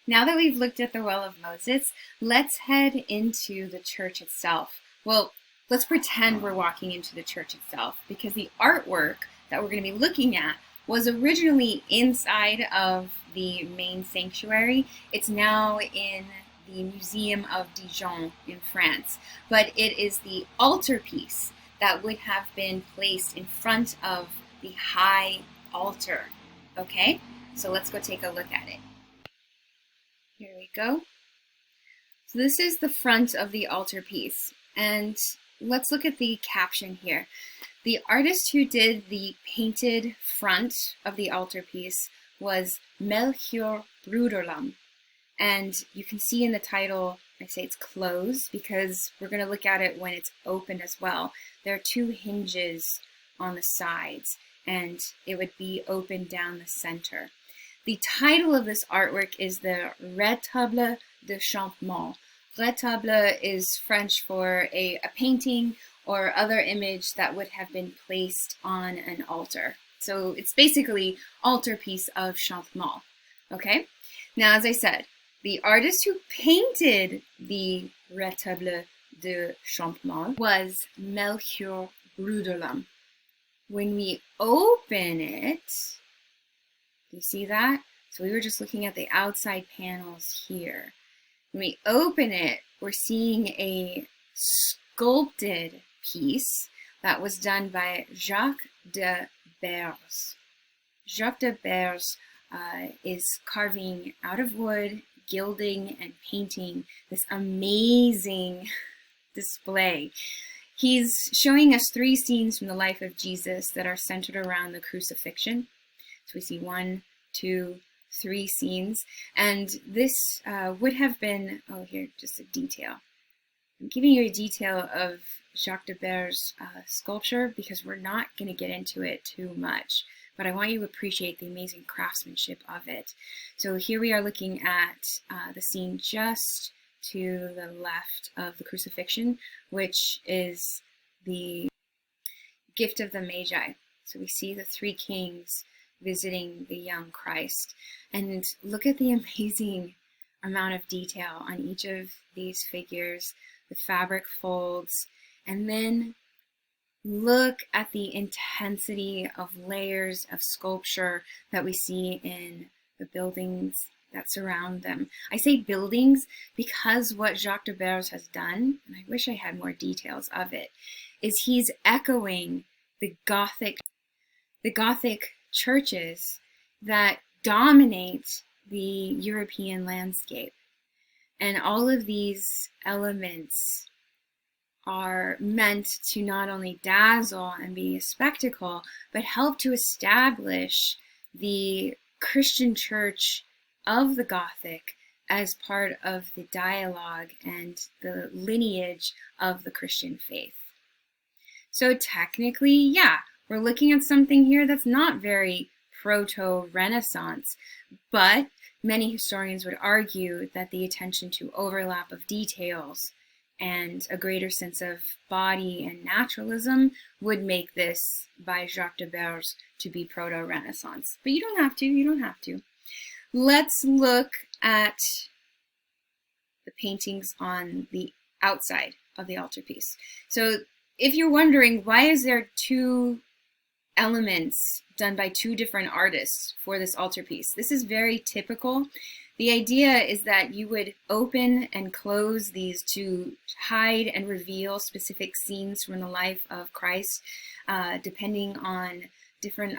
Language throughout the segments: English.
Now that we've looked at the Well of Moses, let's head into the church itself. Well, let's pretend we're walking into the church itself because the artwork that we're going to be looking at was originally inside of the main sanctuary. It's now in the Museum of Dijon in France, but it is the altarpiece that would have been placed in front of the high altar. Okay, so let's go take a look at it. Here we go. So this is the front of the altarpiece, and let's look at the caption here. The artist who did the painted front of the altarpiece was Melchior Bruderlam, and you can see in the title I say it's closed because we're going to look at it when it's open as well. There are two hinges on the sides, and it would be open down the center. The title of this artwork is the Retable de Champmont. Retable is French for a painting or other image that would have been placed on an altar. So it's basically altarpiece of Champmont. Okay? Now, as I said, the artist who painted the Retable de Champmont was Melchior Bruderlam. When we open it, you see that? So we were just looking at the outside panels here. When we open it, we're seeing a sculpted piece that was done by Jacques de Beers. Jacques de Beers is carving out of wood, gilding, and painting this amazing display. He's showing us three scenes from the life of Jesus that are centered around the crucifixion. So we see 1, 2, 3 scenes, and this would have been, oh here, just a detail. I'm giving you a detail of Jacques de Beers' sculpture because we're not going to get into it too much, but I want you to appreciate the amazing craftsmanship of it. So here we are looking at the scene just to the left of the crucifixion, which is the gift of the Magi. So we see the three kings visiting the young Christ. And look at the amazing amount of detail on each of these figures, the fabric folds, and then look at the intensity of layers of sculpture that we see in the buildings that surround them. I say buildings because what Jacques de Beers has done, and I wish I had more details of it, is he's echoing the Gothic churches that dominate the European landscape. And all of these elements are meant to not only dazzle and be a spectacle, but help to establish the Christian church of the Gothic as part of the dialogue and the lineage of the Christian faith. So technically, yeah, we're looking at something here that's not very proto-Renaissance, but many historians would argue that the attention to overlap of details and a greater sense of body and naturalism would make this by Jacques de Beers to be proto-Renaissance. But you don't have to. Let's look at the paintings on the outside of the altarpiece. So if you're wondering, why is there two elements done by two different artists for this altarpiece? This is very typical. The idea is that you would open and close these to hide and reveal specific scenes from the life of Christ, depending on different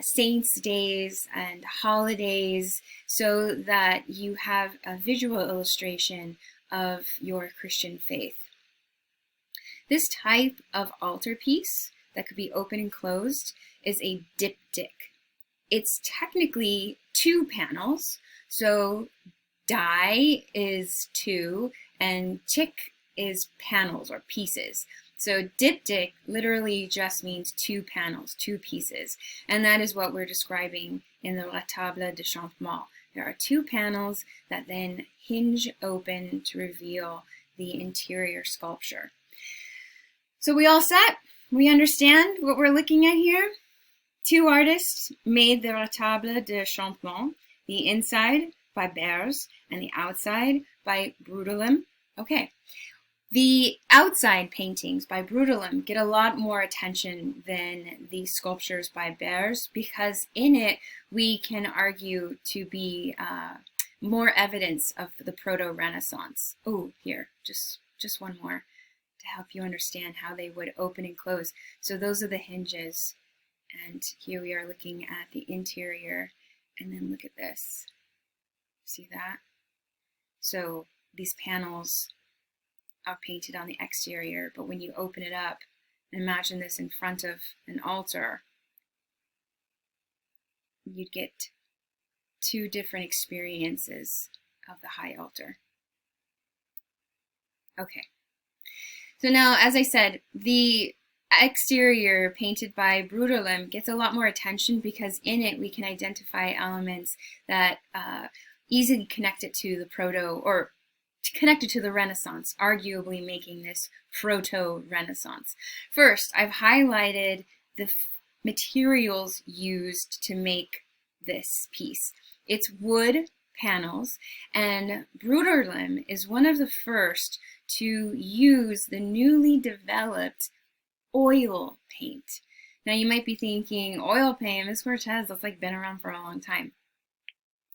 saints' days and holidays, so that you have a visual illustration of your Christian faith. This type of altarpiece that could be open and closed is a diptych. It's technically 2 panels, so die is 2 and tick is panels or pieces. So diptych literally just means 2 panels, 2 pieces, and that is what we're describing in the Retable de Champmont. There are 2 panels that then hinge open to reveal the interior sculpture. So we all set? We understand what we're looking at here? 2 artists made the Retable de Champmont, the inside by Behrs and the outside by Brudelem. Okay. The outside paintings by Brudelem get a lot more attention than the sculptures by Behrs because in it we can argue to be more evidence of the Proto-Renaissance. Oh, here, just one more to help you understand how they would open and close. So those are the hinges, and here we are looking at the interior, and then look at this. See that? So these panels are painted on the exterior, but when you open it up, imagine this in front of an altar, you'd get two different experiences of the high altar. Okay. So now, as I said, the exterior painted by Brudelem gets a lot more attention because in it we can identify elements that easily connect it to the connected to the Renaissance, arguably making this Proto-Renaissance. First, I've highlighted the materials used to make this piece. It's wood panels, and Brudelem is one of the first to use the newly developed oil paint. Now you might be thinking, oil paint, Ms. Cortez, that's like been around for a long time.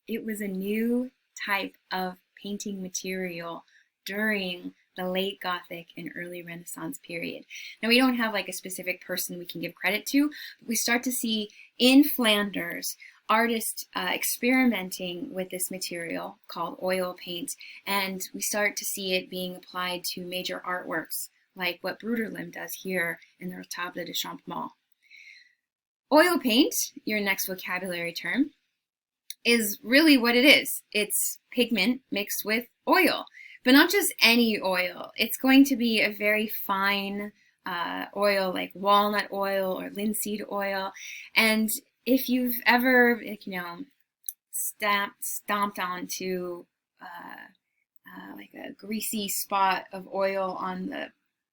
It was a new type of painting material during the late Gothic and early Renaissance period. Now we don't have like a specific person we can give credit to, but we start to see in Flanders artists experimenting with this material called oil paint, and we start to see it being applied to major artworks like what Brudelem does here in the Table de Champmont. Oil paint, your next vocabulary term, is really what it is. It's pigment mixed with oil, but not just any oil. It's going to be a very fine oil like walnut oil or linseed oil. And if you've ever, stomped onto like a greasy spot of oil on the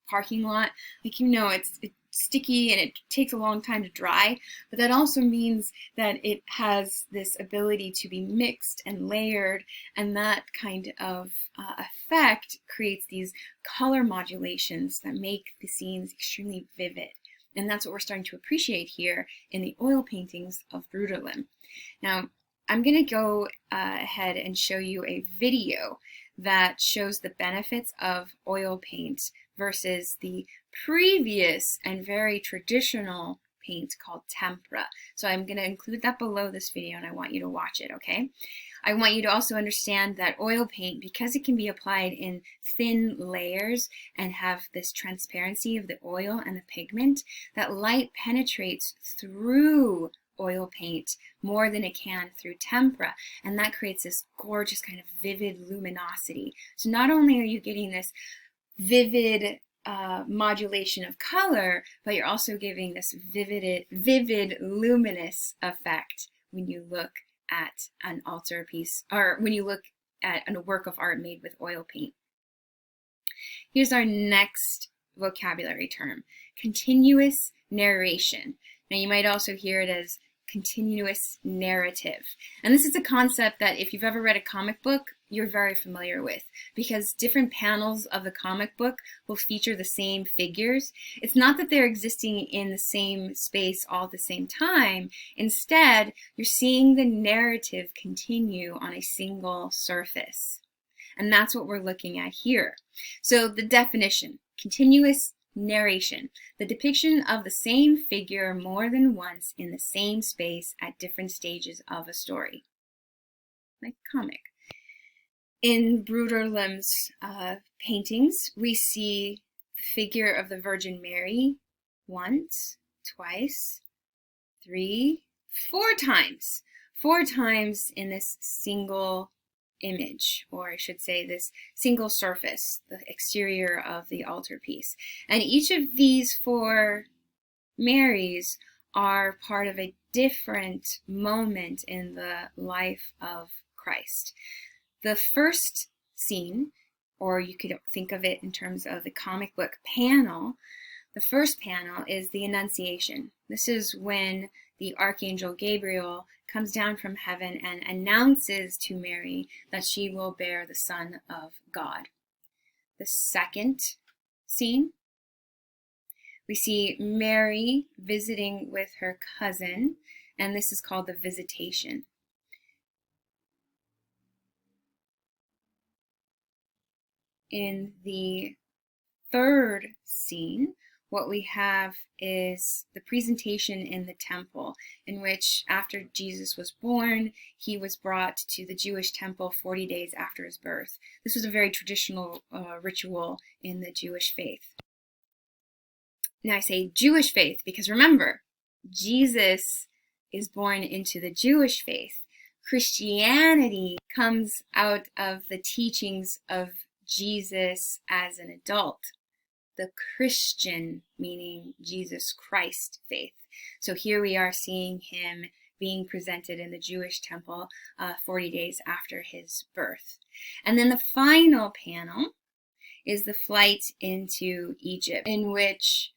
parking lot, it's sticky and it takes a long time to dry, but that also means that it has this ability to be mixed and layered, and that kind of effect creates these color modulations that make the scenes extremely vivid. And that's what we're starting to appreciate here in the oil paintings of Brudelem. Now, I'm going to go ahead and show you a video that shows the benefits of oil paint versus the previous and very traditional paint called tempera. So I'm going to include that below this video, and I want you to watch it, okay? I want you to also understand that oil paint, because it can be applied in thin layers and have this transparency of the oil and the pigment, that light penetrates through oil paint more than it can through tempera, and that creates this gorgeous kind of vivid luminosity. So not only are you getting this vivid modulation of color, but you're also giving this vivid luminous effect when you look at an altarpiece, or when you look at a work of art made with oil paint. Here's our next vocabulary term, continuous narration. Now you might also hear it as continuous narrative. And this is a concept that if you've ever read a comic book, you're very familiar with, because different panels of the comic book will feature the same figures. It's not that they're existing in the same space all at the same time. Instead, you're seeing the narrative continue on a single surface. And that's what we're looking at here. So the definition, continuous narration, the depiction of the same figure more than once in the same space at different stages of a story, like a comic. In Brudelem's paintings, we see the figure of the Virgin Mary once, twice, 3, 4 times. 4 times in this single image, or I should say this single surface, the exterior of the altarpiece. And each of these 4 Marys are part of a different moment in the life of Christ. The first scene, or you could think of it in terms of the comic book panel, the first panel is the Annunciation. This is when the archangel Gabriel comes down from heaven and announces to Mary that she will bear the Son of God. The second scene, we see Mary visiting with her cousin, and this is called the Visitation. In the third scene, what we have is the presentation in the temple, in which after Jesus was born, he was brought to the Jewish temple 40 days after his birth. This was a very traditional ritual in the Jewish faith. Now I say Jewish faith because remember, Jesus is born into the Jewish faith. Christianity comes out of the teachings of Jesus as an adult. The Christian, meaning Jesus Christ faith. So here we are seeing him being presented in the Jewish temple 40 days after his birth. And then the final panel is the flight into Egypt, in which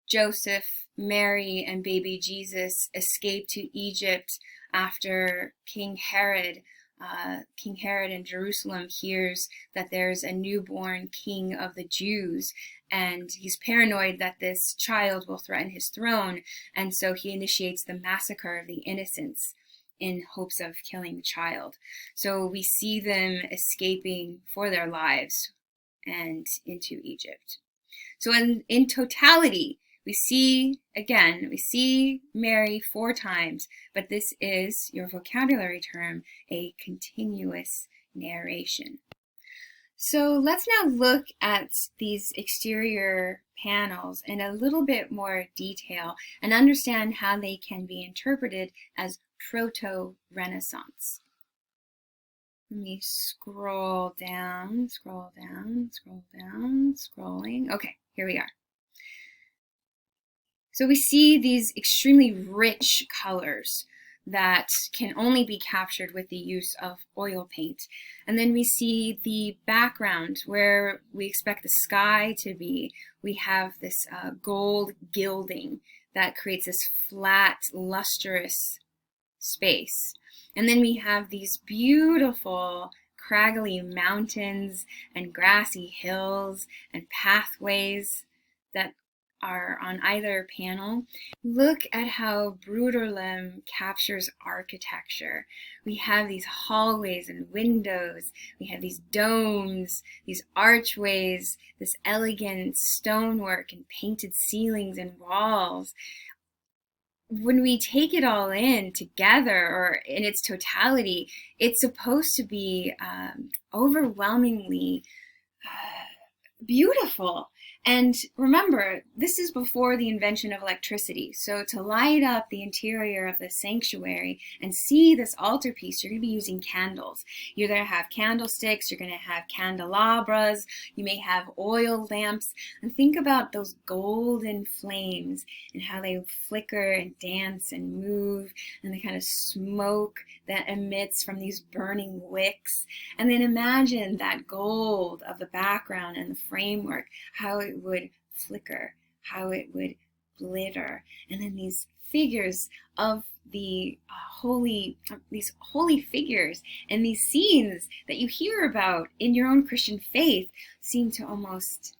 Joseph, Mary, and baby Jesus escape to Egypt after King Herod in Jerusalem hears that there's a newborn king of the Jews, and he's paranoid that this child will threaten his throne, and so he initiates the massacre of the innocents in hopes of killing the child. So we see them escaping for their lives and into Egypt. So in totality, we see Mary 4 times, but this is, your vocabulary term, a continuous narration. So let's now look at these exterior panels in a little bit more detail and understand how they can be interpreted as proto-Renaissance. Let me scroll down. Okay, here we are. So we see these extremely rich colors that can only be captured with the use of oil paint. And then we see the background where we expect the sky to be. We have this gold gilding that creates this flat, lustrous space. And then we have these beautiful craggly mountains and grassy hills and pathways that are on either panel. Look at how Bruderlem captures architecture. We have these hallways and windows, we have these domes, these archways, this elegant stonework and painted ceilings and walls. When we take it all in together or in its totality, it's supposed to be overwhelmingly beautiful. And remember, this is before the invention of electricity. So to light up the interior of the sanctuary and see this altarpiece, you're going to be using candles. You're going to have candlesticks, you're going to have candelabras, you may have oil lamps. And think about those golden flames and how they flicker and dance and move, and the kind of smoke that emits from these burning wicks. And then imagine that gold of the background and the framework, how it would flicker, how it would glitter, and then these figures of these holy figures and these scenes that you hear about in your own Christian faith seem to almost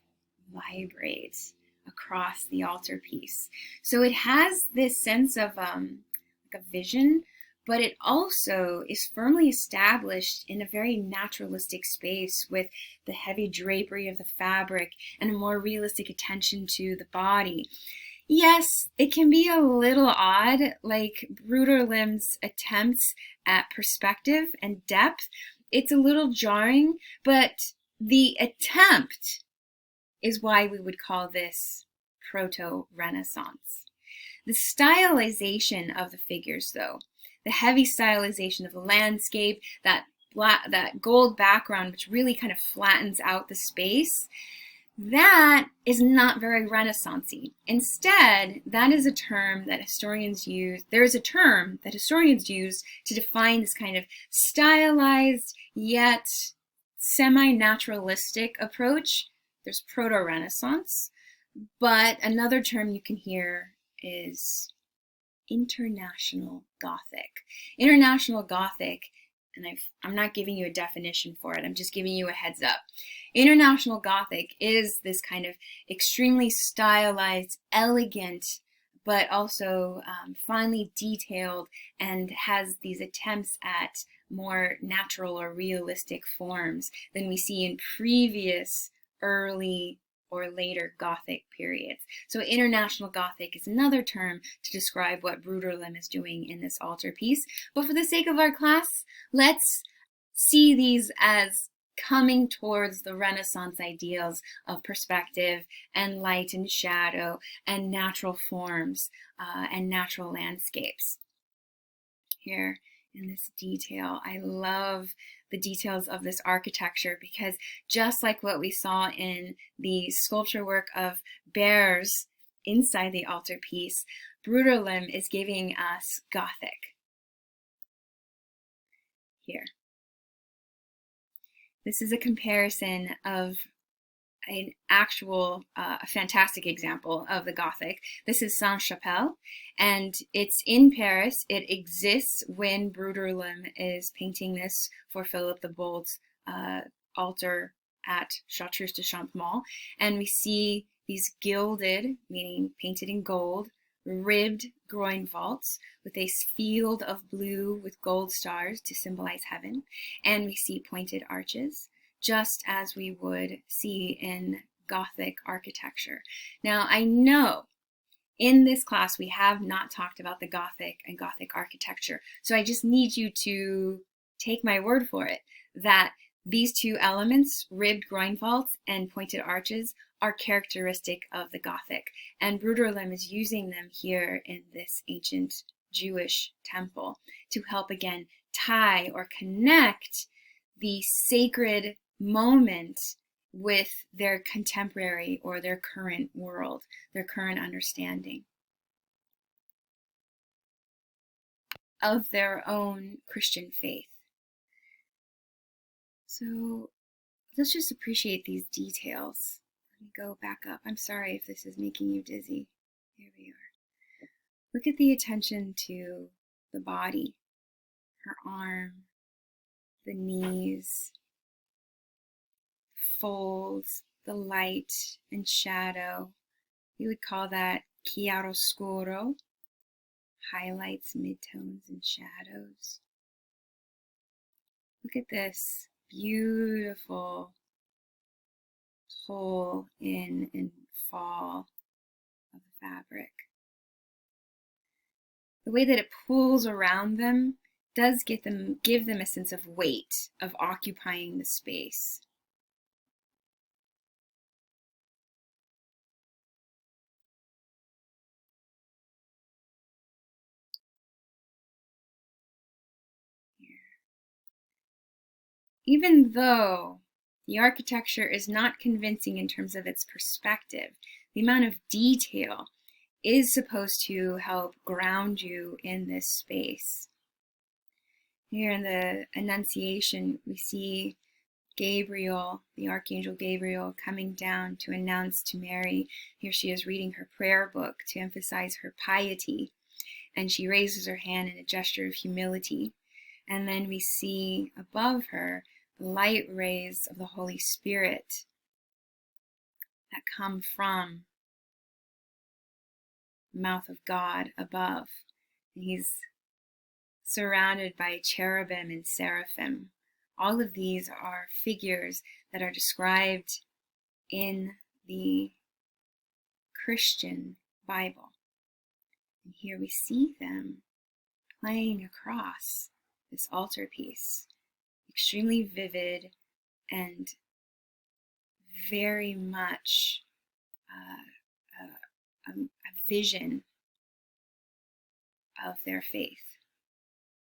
vibrate across the altarpiece. So it has this sense of like a vision, but it also is firmly established in a very naturalistic space with the heavy drapery of the fabric and a more realistic attention to the body. Yes, it can be a little odd, like Bruderlem's attempts at perspective and depth. It's a little jarring, but the attempt is why we would call this proto-Renaissance. The stylization of the figures, though, the heavy stylization of the landscape, that gold background, which really kind of flattens out the space, that is not very Renaissance-y. Instead, that is a term that historians use. There is a term that historians use to define this kind of stylized yet semi-naturalistic approach. There's proto-Renaissance, but another term you can hear is International Gothic. International Gothic, and I'm not giving you a definition for it, I'm just giving you a heads up. International Gothic is this kind of extremely stylized, elegant, but also finely detailed, and has these attempts at more natural or realistic forms than we see in previous early or later Gothic periods. So International Gothic is another term to describe what Bruderlem is doing in this altarpiece. But for the sake of our class, let's see these as coming towards the Renaissance ideals of perspective and light and shadow and natural forms and natural landscapes. Here in this detail, I love the details of this architecture, because just like what we saw in the sculpture work of bears inside the altarpiece, Bruderlem is giving us Gothic here. This is a comparison of an actual, a fantastic example of the Gothic. This is Sainte-Chapelle, and it's in Paris. It exists when Bruderlem is painting this for Philip the Bold's altar at Chartreuse de Champmont. And we see these gilded, meaning painted in gold, ribbed groin vaults with a field of blue with gold stars to symbolize heaven. And we see pointed arches, just as we would see in Gothic architecture. Now, I know in this class we have not talked about the Gothic and Gothic architecture, so I just need you to take my word for it that these two elements, ribbed groin vaults and pointed arches, are characteristic of the Gothic, and Bruderlem is using them here in this ancient Jewish temple to help again tie or connect the sacred moment with their contemporary or their current world, their current understanding of their own Christian faith. So let's just appreciate these details. Let me go back up. I'm sorry if this is making you dizzy. Here we are. Look at the attention to the body, her arm, the knees, folds, the light and shadow. We would call that chiaroscuro, highlights, midtones, and shadows. Look at this beautiful pull in and fall of the fabric. The way that it pulls around them does give them a sense of weight, of occupying the space. Even though the architecture is not convincing in terms of its perspective, the amount of detail is supposed to help ground you in this space. Here in the Annunciation, we see Gabriel, the Archangel Gabriel, coming down to announce to Mary. Here she is reading her prayer book to emphasize her piety, and she raises her hand in a gesture of humility. And then we see above her the light rays of the Holy Spirit that come from the mouth of God above. And he's surrounded by cherubim and seraphim. All of these are figures that are described in the Christian Bible. And here we see them playing across this altarpiece. Extremely vivid and very much a vision of their faith.